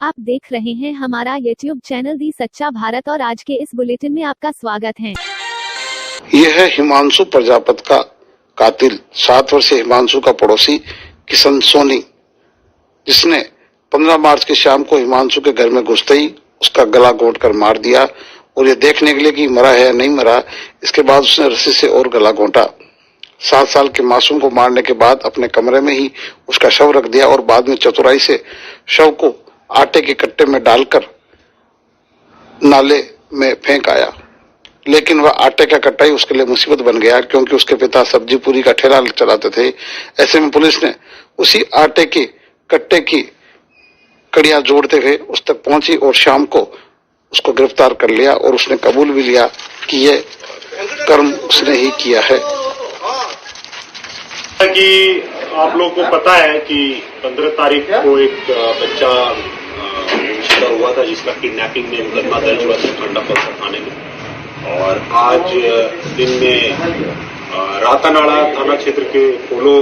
आप देख रहे हैं हमारा YouTube चैनल दी सच्चा भारत और आज के इस बुलेटिन में आपका स्वागत है। यह है हिमांशु प्रजापत का कातिल 7 वर्षीय हिमांशु का पड़ोसी किशन सोनी, जिसने 15 मार्च की शाम को हिमांशु के घर में घुसते ही उसका गला घोंट कर मार दिया और यह देखने के लिए कि मरा है या नहीं मरा, इसके बाद उसने रस्सी से और गला घोंटा। 7 साल के मासूम को मारने के बाद अपने कमरे में ही उसका शव रख दिया और बाद में चतुराई से शव को आटे के कट्टे में डालकर नाले में फेंक आया। लेकिन वह आटे का कट्टा ही उसके लिए मुसीबत बन गया, क्योंकि उसके पिता सब्जी पूरी का ठेला चलाते थे। ऐसे में पुलिस ने उसी आटे के कट्टे की कड़ियां जोड़ते हुए उस तक पहुंची और शाम को उसको गिरफ्तार कर लिया और उसने कबूल भी लिया कि यह कर्म उसने ही किया है। कि आप लोगों को पता है कि 15 तारीख को एक बच्चा शिकार हुआ था, जिसका किडनैपिंग में मुकदमा दर्ज हुआ था खंडा फलसा थाने में। और आज दिन में रातानाड़ा थाना क्षेत्र के पोलो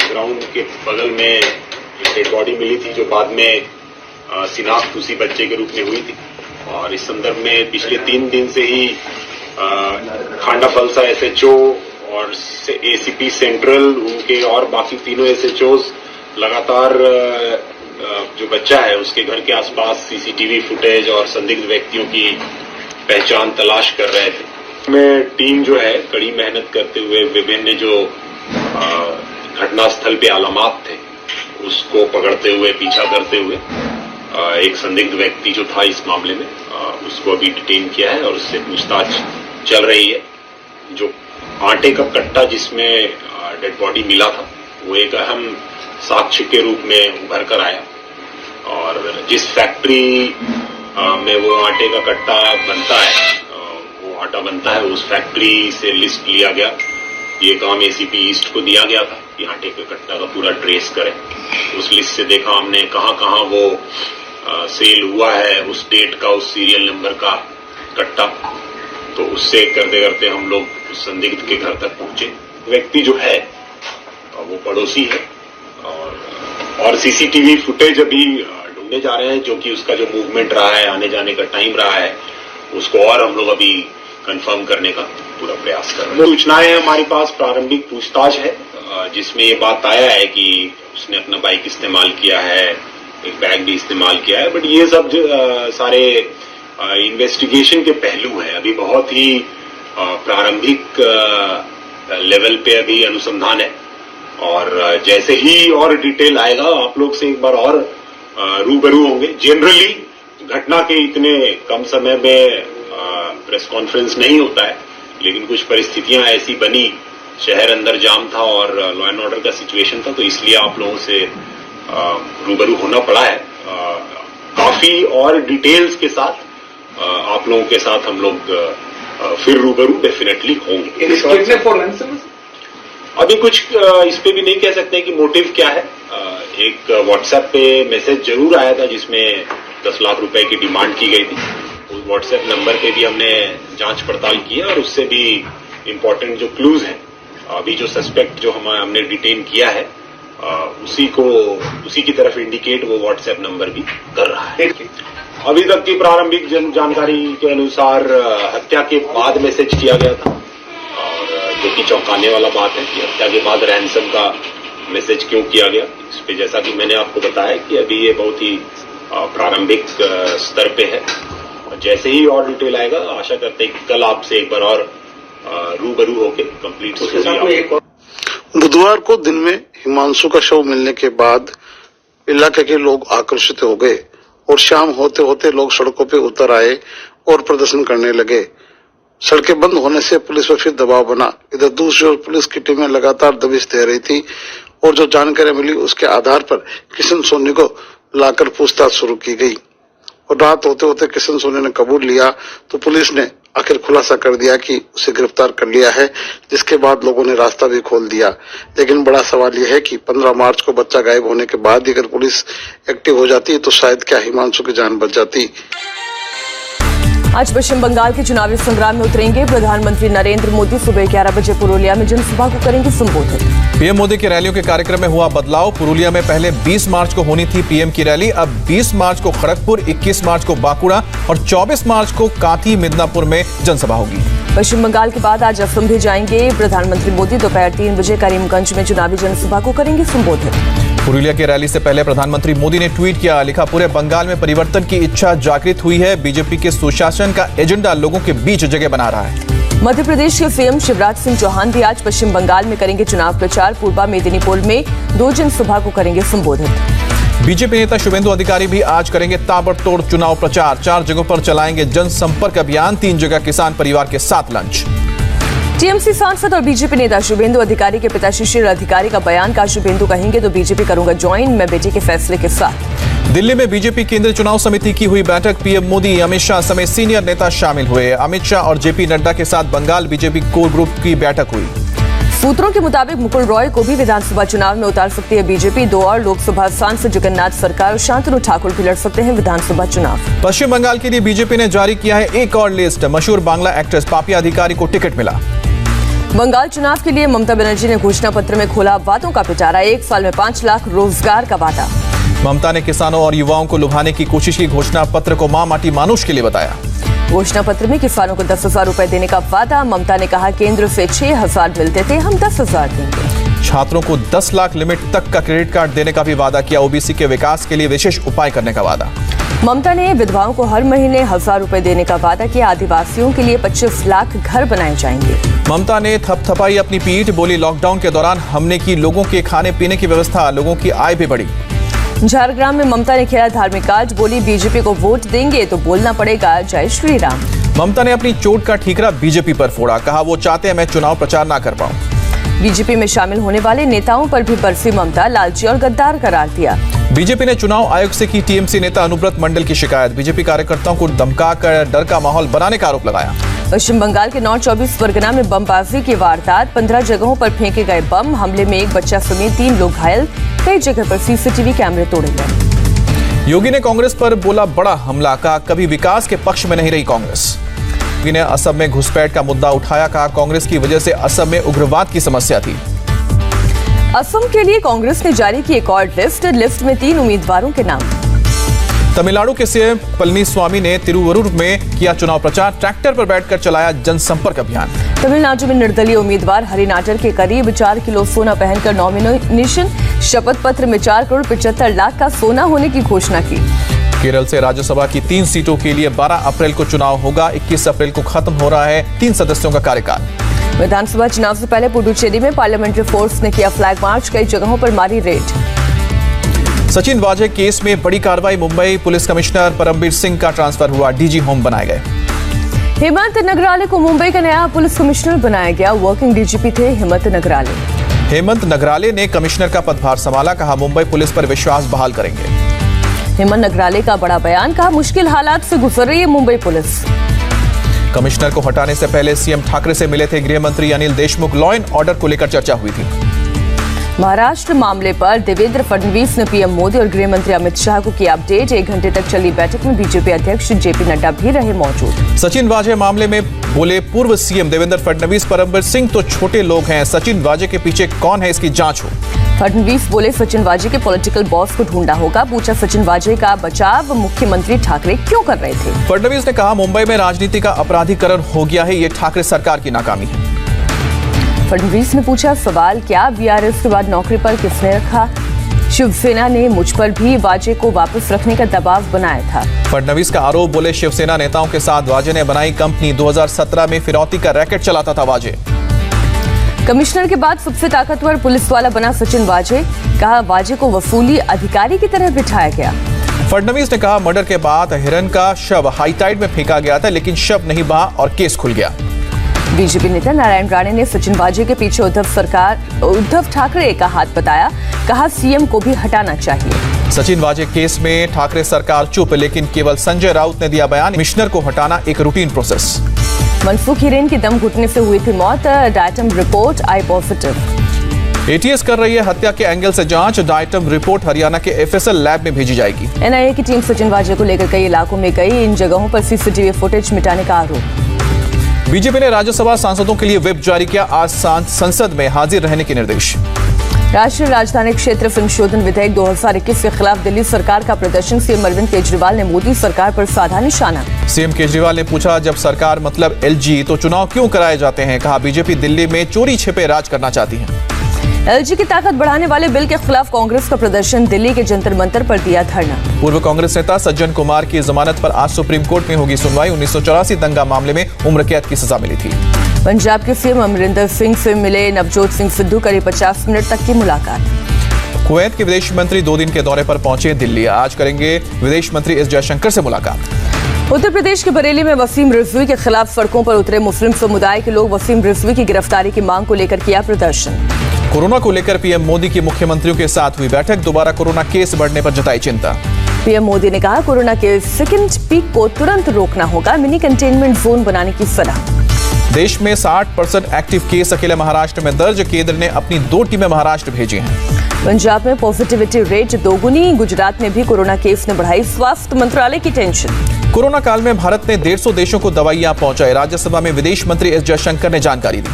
ग्राउंड के बगल में एक डेड बॉडी मिली थी, जो बाद में शिनाख्त उसी बच्चे के रूप में हुई थी। और इस संदर्भ में पिछले 3 दिन से ही खंडा फलसा SHO और ACP सेंट्रल, उनके और बाकी तीनों SHOs लगातार जो बच्चा है उसके घर के आसपास CCTV फुटेज और संदिग्ध व्यक्तियों की पहचान तलाश कर रहे थे। में टीम जो है कड़ी मेहनत करते हुए विभिन्न जो घटनास्थल पे अलामात थे उसको पकड़ते हुए, पीछा करते हुए एक संदिग्ध व्यक्ति जो था इस मामले में उसको अभी डिटेन किया है और उससे पूछताछ चल रही है। जो आटे का कट्टा जिसमें डेड बॉडी मिला था वो एक अहम साक्ष्य के रूप में उभर कर आया और जिस फैक्ट्री में वो आटे का कट्टा बनता है, वो आटा बनता है, उस फैक्ट्री से लिस्ट लिया गया। ये काम ACP ईस्ट को दिया गया था कि आटे के कट्टा का पूरा ट्रेस करें। उस लिस्ट से देखा हमने कहाँ कहाँ वो सेल हुआ है, उस डेट का, उस सीरियल नंबर का कट्टा। तो उससे करते करते हम लोग उस संदिग्ध के घर तक पहुंचे। व्यक्ति जो है वो पड़ोसी है और CCTV फुटेज अभी ढूंढने जा रहे हैं, जो कि उसका जो मूवमेंट रहा है, आने जाने का टाइम रहा है, उसको और हम लोग अभी कंफर्म करने का पूरा प्रयास कर रहे हैं। सूचनाएं हमारे पास प्रारंभिक पूछताछ है जिसमें ये बात आया है कि उसने अपना बाइक इस्तेमाल किया है, एक बैग भी इस्तेमाल किया है। बट ये सब सारे इन्वेस्टिगेशन के पहलू है, अभी बहुत ही प्रारंभिक लेवल पे अभी अनुसंधान है और जैसे ही और डिटेल आएगा आप लोग से एक बार और रूबरू होंगे। जनरली घटना के इतने कम समय में प्रेस कॉन्फ्रेंस नहीं होता है, लेकिन कुछ परिस्थितियां ऐसी बनी, शहर अंदर जाम था और लॉ एंड ऑर्डर का सिचुएशन था, तो इसलिए आप लोगों से रूबरू होना पड़ा है। काफी और डिटेल्स के साथ आप लोगों के साथ हम लोग फिर रूबरू डेफिनेटली होंगे। अभी कुछ इस पे भी नहीं कह सकते कि मोटिव क्या है। एक व्हाट्सएप पे मैसेज जरूर आया था जिसमें 10 लाख रुपए की डिमांड की गई थी। उस व्हाट्सएप नंबर पे भी हमने जांच पड़ताल की है और उससे भी इम्पोर्टेंट जो क्लूज हैं, अभी जो सस्पेक्ट जो हमने डिटेन किया है उसी की तरफ इंडिकेट वो व्हाट्सएप नंबर भी कर रहा है। अभी तक की प्रारंभिक जानकारी के अनुसार हत्या के बाद मैसेज किया गया था और जो कि चौंकाने वाला बात है कि हत्या के बाद रैंसम का मैसेज क्यों किया गया। इस पे जैसा कि मैंने आपको बताया कि अभी ये बहुत ही प्रारंभिक स्तर पे है और जैसे ही और डिटेल आएगा आशा करते हैं कि कल आपसे एक बार और रूबरू होके कंप्लीट। बुधवार को दिन में हिमांशु का शव मिलने के बाद इलाके के लोग आकर्षित हो गए और शाम होते होते लोग सड़कों पे उतर आए और प्रदर्शन करने लगे। सड़कें बंद होने से पुलिस पर फिर दबाव बना। इधर दूसरी ओर पुलिस की टीमें लगातार दबिश दे रही थी और जो जानकारी मिली उसके आधार पर किशन सोनी को लाकर पूछताछ शुरू की गई और रात होते होते किशन सोनी ने कबूल लिया तो पुलिस ने आखिर खुलासा कर दिया कि उसे गिरफ्तार कर लिया है, जिसके बाद लोगों ने रास्ता भी खोल दिया। लेकिन बड़ा सवाल यह है कि 15 मार्च को बच्चा गायब होने के बाद ही अगर पुलिस एक्टिव हो जाती तो शायद क्या हिमांशु की जान बच जाती। आज पश्चिम बंगाल के चुनावी संग्राम में उतरेंगे प्रधानमंत्री नरेंद्र मोदी। सुबह 11 बजे पुरुलिया में जनसभा को करेंगे संबोधित। पीएम मोदी की रैलियों के कार्यक्रम में हुआ बदलाव। पुरुलिया में पहले 20 मार्च को होनी थी पीएम की रैली, अब 20 मार्च को खड़गपुर, 21 मार्च को बांकुड़ा और 24 मार्च को कांती मिदनापुर में जनसभा होगी। पश्चिम बंगाल के बाद आज असम भी जाएंगे प्रधानमंत्री मोदी। दोपहर 3 बजे करीमगंज में चुनावी जनसभा को करेंगे संबोधित। पुरुलिया की रैली से पहले प्रधानमंत्री मोदी ने ट्वीट किया, लिखा, पूरे बंगाल में परिवर्तन की इच्छा जागृत हुई है। बीजेपी के सुशासन का एजेंडा लोगों के बीच जगह बना रहा है। मध्य प्रदेश के सीएम शिवराज सिंह चौहान भी आज पश्चिम बंगाल में करेंगे चुनाव प्रचार। पूर्वा मेदिनीपुर में 2 जनसभा को करेंगे संबोधित। बीजेपी नेता शुभेंदु अधिकारी भी आज करेंगे ताबड़तोड़ चुनाव प्रचार। 4 जगहों पर चलाएंगे जनसंपर्क अभियान। 3 जगह किसान परिवार के साथ लंच। टीएमसी सांसद और बीजेपी नेता शुभेंदु अधिकारी के पिता शिशिर अधिकारी का बयान का शुभेंदु कहेंगे तो बीजेपी करूंगा ज्वाइन, मैं बेटे के फैसले के साथ। दिल्ली में बीजेपी केंद्रीय चुनाव समिति की हुई बैठक। पीएम मोदी, अमित शाह समेत सीनियर नेता शामिल हुए। अमित शाह और जेपी नड्डा के साथ बंगाल बीजेपी कोर ग्रुप की बैठक हुई। सूत्रों के मुताबिक मुकुल रॉय को भी विधानसभा चुनाव में उतार सकती है बीजेपी। 2 और लोकसभा सांसद जगन्नाथ सरकार और शांतनु ठाकुर भी लड़ सकते हैं विधानसभा चुनाव। पश्चिम बंगाल के लिए बीजेपी ने जारी किया है एक और लिस्ट। मशहूर बांग्ला एक्ट्रेस पापिया अधिकारी को टिकट मिला। बंगाल चुनाव के लिए ममता बनर्जी ने घोषणा पत्र में खोला वादों का पिटारा। 1 साल में 5 लाख रोजगार का वादा। ममता ने किसानों और युवाओं को लुभाने की कोशिश की। घोषणा पत्र को मां माटी मानुष के लिए बताया। घोषणा पत्र में किसानों को 10,000 रुपए देने का वादा। ममता ने कहा केंद्र से 6,000 मिलते थे, हम 10,000 देंगे। छात्रों को 10 लाख लिमिट तक का क्रेडिट कार्ड देने का भी वादा किया। ओबीसी के विकास के लिए विशेष उपाय करने का वादा। ममता ने विधवाओं को हर महीने 1,000 रुपए देने का वादा किया। आदिवासियों के लिए 25 लाख घर बनाए जाएंगे। ममता ने थपथपाई अपनी पीठ, बोली लॉकडाउन के दौरान हमने की लोगों के खाने पीने की व्यवस्था, लोगों की आय भी बढ़ी। झारग्राम में ममता ने खेला धार्मिक कार्ड, बोली बीजेपी को वोट देंगे तो बोलना पड़ेगा जय श्री राम। ममता ने अपनी चोट का ठीकरा बीजेपी पर फोड़ा, कहा वो चाहते हैं मैं चुनाव प्रचार ना कर पाऊं। बीजेपी में शामिल होने वाले नेताओं पर भी बरसी ममता, लालची और गद्दार करार दिया। बीजेपी ने चुनाव आयोग से की टीएमसी नेता अनुव्रत मंडल की शिकायत। बीजेपी कार्यकर्ताओं को धमकाकर डर का माहौल बनाने का आरोप लगाया। पश्चिम बंगाल के नॉर्थ 24 परगना में बमबाजी की वारदात। 15 जगहों पर फेंके गए बम। हमले में एक बच्चा समेत 3 लोग घायल। कई जगह पर सीसीटीवी कैमरे तोड़े गए। योगी ने कांग्रेस पर बोला बड़ा हमला, कहा कभी विकास के पक्ष में नहीं रही कांग्रेस। योगी ने असम में घुसपैठ का मुद्दा उठाया, कहा कांग्रेस की वजह से असम में उग्रवाद की समस्या थी। असम के लिए कांग्रेस ने जारी की एक और लिस्ट में 3 उम्मीदवारों के नाम। तमिलनाडु के सीएम पलनीस्वामी ने तिरुवरूर में किया चुनाव प्रचार। ट्रैक्टर पर बैठकर चलाया जनसंपर्क अभियान। तमिलनाडु में निर्दलीय उम्मीदवार हरिनाटन के करीब 4 किलो सोना पहनकर नॉमिनेशन। शपथ पत्र में 4 करोड़ 75 लाख का सोना होने की घोषणा की। केरल से राज्यसभा की 3 सीटों के लिए 12 अप्रैल को चुनाव होगा। 21 अप्रैल को खत्म हो रहा है 3 सदस्यों का कार्यकाल। विधानसभा चुनाव से पहले पुडुचेरी में पार्लियामेंट्री फोर्स ने किया फ्लैग मार्च। कई जगहों पर मारी रेड। सचिन वाजे केस में बड़ी कार्रवाई। मुंबई पुलिस कमिश्नर परमबीर सिंह का ट्रांसफर हुआ, डीजी होम बनाए गए। हेमंत नगराले को मुंबई का नया पुलिस कमिश्नर बनाया गया। वर्किंग डीजीपी थे हेमंत नगराले। हेमंत नगराले ने कमिश्नर का पदभार संभाला, कहा मुंबई पुलिस पर विश्वास बहाल करेंगे। हेमंत नगराले का बड़ा बयान, कहा मुश्किल हालात से गुजर रही है मुंबई पुलिस। कमिश्नर को हटाने से पहले सीएम ठाकरे से मिले थे गृह मंत्री Anil Deshmukh. Law and order को लेकर चर्चा हुई थी। महाराष्ट्र मामले पर देवेंद्र फडणवीस ने पीएम मोदी और गृह मंत्री अमित शाह को किया अपडेट। 1 घंटे तक चली बैठक में बीजेपी अध्यक्ष जेपी नड्डा भी रहे मौजूद। सचिन वाजे मामले में बोले पूर्व सीएम देवेंद्र फडणवीस, परमबीर सिंह तो छोटे लोग हैं, सचिन वाजे के पीछे कौन है इसकी जांच हो। फडणवीस बोले सचिन वाजे के पॉलिटिकल बॉस को ढूंढा होगा। पूछा सचिन वाजे का बचाव मुख्यमंत्री ठाकरे क्यों कर रहे थे। फडणवीस ने कहा मुंबई में राजनीति का अपराधीकरण हो गया है, ये ठाकरे सरकार की नाकामी है। फडणवीस ने पूछा सवाल, क्या बीआरएस के बाद नौकरी पर किसने रखा। शिवसेना ने मुझ पर भी वाजे को वापस रखने का दबाव बनाया था। फडणवीस का आरोप, बोले शिवसेना नेताओं के साथ वाजे ने बनाई कंपनी। 2017 में फिरौती का रैकेट चलाता था वाजे। कमिश्नर के बाद सबसे ताकतवर पुलिस वाला बना सचिन वाजे। कहा वाजे को वसूली अधिकारी की तरह बिठाया गया। फडणवीस ने कहा मर्डर के बाद हिरन का शव हाईटाइड में फेंका गया था, लेकिन शव नहीं बहा और केस खुल गया। बीजेपी नेता नारायण राणे ने सचिन वाजे के पीछे उद्धव ठाकरे का हाथ बताया। कहा सीएम को भी हटाना चाहिए। सचिन वाजे केस में ठाकरे सरकार चुप, लेकिन केवल संजय राउत ने दिया बयान, कमिश्नर को हटाना एक रूटीन प्रोसेस। मनसुख हिरेन की दम घुटने से हुई थी मौत। डायटम रिपोर्ट आई पॉजिटिव। एटीएस कर रही है हत्या के एंगल से जांच। डाइटम रिपोर्ट हरियाणा के एफएसएल लैब में भेजी जाएगी। एनआईए की टीम सचिन वाजे को लेकर कई इलाकों में गई। इन जगहों पर सीसीटीवी फुटेज मिटाने का आरोप। बीजेपी ने राज्यसभा सांसदों के लिए व्हिप जारी किया। आज संसद में हाजिर रहने के निर्देश। राष्ट्रीय राजधानी क्षेत्र संशोधन विधेयक 2021 के खिलाफ दिल्ली सरकार का प्रदर्शन। सीएम अरविंद केजरीवाल ने मोदी सरकार पर साधा निशाना। सीएम केजरीवाल ने पूछा, जब सरकार मतलब एलजी तो चुनाव क्यों कराए जाते हैं। कहा, बीजेपी दिल्ली में चोरी छिपे राज करना चाहती है। एलजी की ताकत बढ़ाने वाले बिल के खिलाफ कांग्रेस का प्रदर्शन। दिल्ली के जंतर मंतर पर दिया धरना। पूर्व कांग्रेस नेता सज्जन कुमार की जमानत पर आज सुप्रीम कोर्ट में होगी सुनवाई। 1984 दंगा मामले में उम्र कैद की सजा मिली थी। पंजाब के सीएम अमरिंदर सिंह से मिले नवजोत सिंह सिद्धू। करीब 50 मिनट तक की मुलाकात। कुवैत के विदेश मंत्री 2 दिन के दौरे पर पहुंचे दिल्ली। आज करेंगे विदेश मंत्री एस जयशंकर से मुलाकात। उत्तर प्रदेश के बरेली में वसीम रिजवी के खिलाफ सड़कों पर उतरे मुस्लिम समुदाय के लोग। वसीम रिजवी की गिरफ्तारी की मांग को लेकर किया प्रदर्शन। कोरोना को लेकर पीएम मोदी की मुख्यमंत्रियों के साथ हुई बैठक। दोबारा कोरोना केस बढ़ने पर जताई चिंता। पीएम मोदी ने कहा, कोरोना के सेकंड पीक को तुरंत रोकना होगा। मिनी कंटेनमेंट जोन बनाने की सलाह। देश में 60% एक्टिव केस अकेले महाराष्ट्र में दर्ज। केंद्र ने अपनी 2 टीमें महाराष्ट्र भेजी हैं। पंजाब में पॉजिटिविटी रेट दोगुनी। गुजरात में भी कोरोना केस ने बढ़ाई स्वास्थ्य मंत्रालय की टेंशन। कोरोना काल में भारत ने 150 देशों को दवाइयां पहुंचाई। राज्यसभा में विदेश मंत्री एस जयशंकर ने जानकारी दी।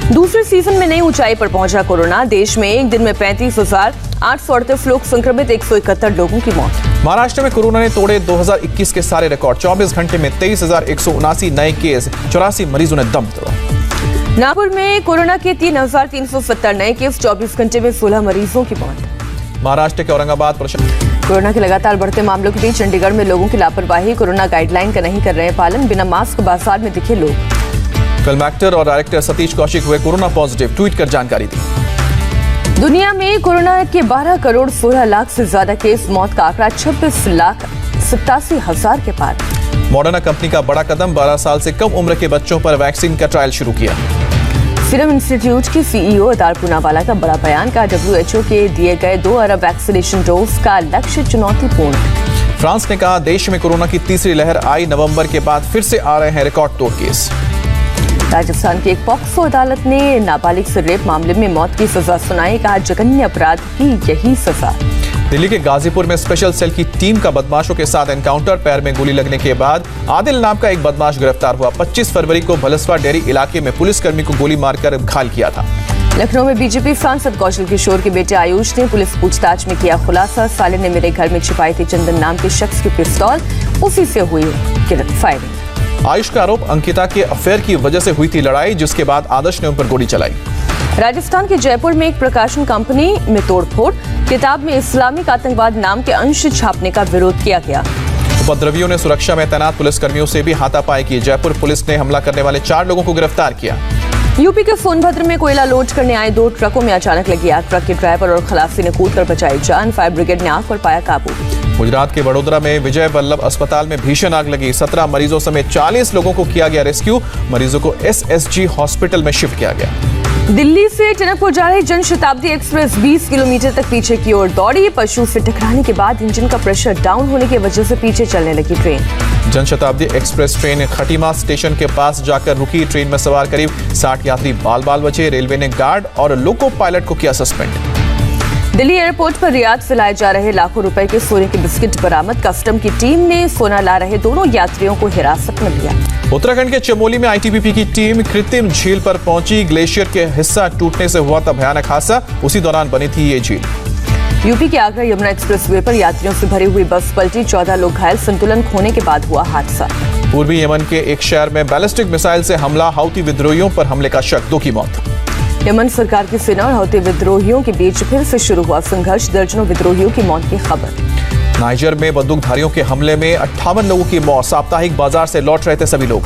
दूसरे सीजन में नई ऊंचाई पर पहुंचा कोरोना। देश में एक दिन में 35,838 लोग संक्रमित। 171 लोगों की मौत। महाराष्ट्र में कोरोना ने तोड़े 2021 के सारे रिकॉर्ड। 24 घंटे में 23,179 नए केस। 84 मरीजों ने दम तोड़ा। नागपुर में कोरोना के 3,370 नए केस। 24 घंटे में 16 मरीजों की मौत। महाराष्ट्र के औरंगाबाद कोरोना के लगातार बढ़ते मामलों के बीच चंडीगढ़ में लोगों की लापरवाही। कोरोना गाइडलाइन का नहीं कर रहे पालन। बिना मास्क बाजार में दिखे लोग। फिल्म एक्टर और डायरेक्टर सतीश कौशिक हुए कोरोना पॉजिटिव। ट्वीट कर जानकारी दी। दुनिया में कोरोना के 12 करोड़ 16 लाख से ज्यादा केस। मौत का आंकड़ा 26,87,000 के पार। मॉडर्ना कंपनी का बड़ा कदम। 12 साल से कम उम्र के बच्चों पर वैक्सीन का ट्रायल शुरू किया। सीरम इंस्टीट्यूट की सीईओ अदार पूनावाला का बड़ा बयान। का WHO के दिए गए 2 अरब वैक्सीनेशन डोज का लक्ष्य चुनौतीपूर्ण। फ्रांस ने कहा, देश में कोरोना की तीसरी लहर आई। नवंबर के बाद फिर से आ रहे हैं रिकॉर्ड तोड़ केस। राजस्थान की एक पॉक्सो अदालत ने नाबालिग से रेप मामले में मौत की सजा सुनाई। कहा, जघन्य अपराध की यही सजा। दिल्ली के गाजीपुर में स्पेशल सेल की टीम का बदमाशों के साथ एनकाउंटर। पैर में गोली लगने के बाद आदिल नाम का एक बदमाश गिरफ्तार हुआ। 25 फरवरी को भलसवा डेयरी इलाके में पुलिसकर्मी को गोली मारकर घायल किया था। लखनऊ में बीजेपी सांसद कौशल किशोर के बेटे आयुष ने पुलिस पूछताछ में किया खुलासा। साले ने मेरे घर में छिपाई थी चंदन नाम के शख्स की पिस्तौल। उसी से हुई फायरिंग। आयुष का आरोप, अंकिता के अफेयर की वजह से हुई थी लड़ाई, जिसके बाद आदर्श ने उन पर गोली चलाई। राजस्थान के जयपुर में एक प्रकाशन कंपनी में तोड़फोड़। किताब में इस्लामिक आतंकवाद नाम के अंश छापने का विरोध किया गया। उपद्रवियों ने सुरक्षा में तैनात पुलिसकर्मियों से भी हाथापाई की। जयपुर पुलिस ने हमला करने वाले 4 लोगों को गिरफ्तार किया। यूपी के सोनभद्र में कोयला लोड करने आए 2 ट्रकों में अचानक लगी आग। ट्रक के ड्राइवर और खलासी ने कूदकर बचाई जान। फायर ब्रिगेड ने आग पर पाया काबू। गुजरात के वडोदरा में विजय वल्लभ अस्पताल में भीषण आग लगी। 17 मरीजों समेत 40 लोगों को किया गया रेस्क्यू। मरीजों को SSG हॉस्पिटल में शिफ्ट किया गया। दिल्ली से टनकपुर जा रही जनशताब्दी एक्सप्रेस 20 किलोमीटर तक पीछे की ओर दौड़ी। पशु से टकराने के बाद इंजन का प्रेशर डाउन होने की वजह से पीछे चलने लगी train. Janshatabdi express train Khatima station के पास जाकर रुकी। ट्रेन में सवार करीब 60 यात्री बाल बाल बचे। रेलवे ने गार्ड और लोको पायलट को किया सस्पेंड। दिल्ली एयरपोर्ट पर रियाद से लाए जा रहे लाखों रुपए के सोने के बिस्किट बरामद। कस्टम की टीम ने सोना ला रहे दोनों यात्रियों को हिरासत में लिया। उत्तराखंड के चमोली में ITBP की टीम कृत्रिम झील पर पहुंची। ग्लेशियर के हिस्सा टूटने से हुआ था भयानक हादसा। उसी दौरान बनी थी ये झील। यूपी के आगरा यमुना एक्सप्रेसवे पर यात्रियों से भरी हुई बस पलटी। 14 लोग घायल। संतुलन खोने के बाद हुआ हादसा। पूर्वी यमन के एक शहर में बैलिस्टिक मिसाइल से हमला। हाउती विद्रोहियों पर हमले का शक। 2 की मौत। यमन सरकार की सेना और हौती विद्रोहियों के बीच फिर से शुरू हुआ संघर्ष। दर्जनों विद्रोहियों की मौत की खबर। नाइजर में बंदूकधारियों के हमले में 58 लोगों की मौत। साप्ताहिक बाजार से लौट रहे थे सभी लोग।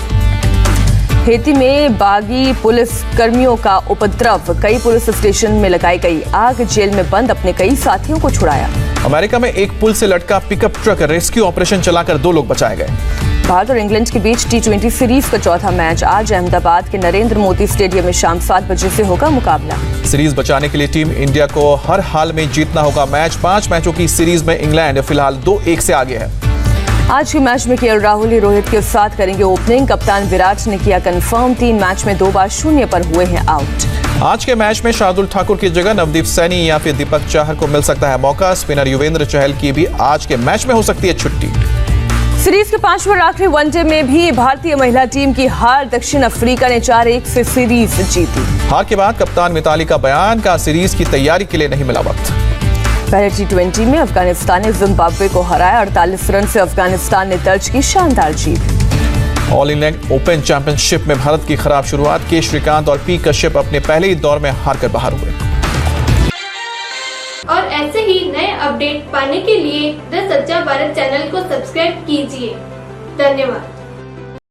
हेती में बागी पुलिस कर्मियों का उपद्रव। कई पुलिस स्टेशन में लगाई गई आग। जेल में बंद अपने कई साथियों को छुड़ाया। अमेरिका में एक पुल से लटका पिकअप ट्रक। रेस्क्यू ऑपरेशन चलाकर 2 लोग बचाए गए। भारत और इंग्लैंड के बीच T20 सीरीज का चौथा मैच आज अहमदाबाद के नरेंद्र मोदी स्टेडियम में शाम 7 बजे से होगा मुकाबला। सीरीज बचाने के लिए टीम इंडिया को हर हाल में जीतना होगा मैच। 5 मैचों की सीरीज में इंग्लैंड फिलहाल 2-1 से आगे है। आज के मैच में केएल राहुल ही रोहित के साथ करेंगे ओपनिंग। कप्तान विराट ने किया कंफर्म, 3 मैच में 2 बार 0 पर हुए हैं आउट। आज के मैच में शार्दुल ठाकुर की जगह नवदीप सैनी या फिर दीपक चाहर को मिल सकता है मौका। स्पिनर युवेंद्र चहल की भी आज के मैच में हो सकती है छुट्टी। सीरीज के 5वें और आखिरी वनडे में भी भारतीय महिला टीम की हार, दक्षिण अफ्रीका ने 4-1 से सीरीज जीती। हार के बाद कप्तान मिताली का बयान, का सीरीज की तैयारी के लिए नहीं मिला वक्त। पहले T20 में अफगानिस्तान ने जिम्बाब्वे को हराया, 48 रन से अफगानिस्तान ने दर्ज की शानदार जीत। ऑल इंग्लैंड ओपन चैंपियनशिप में भारत की खराब शुरुआत, के श्रीकांत और पी कश्यप अपने पहले ही दौर में हारकर बाहर हुए। और ऐसे ही नए अपडेट पाने के लिए द सच्चा भारत चैनल को सब्सक्राइब कीजिए। धन्यवाद।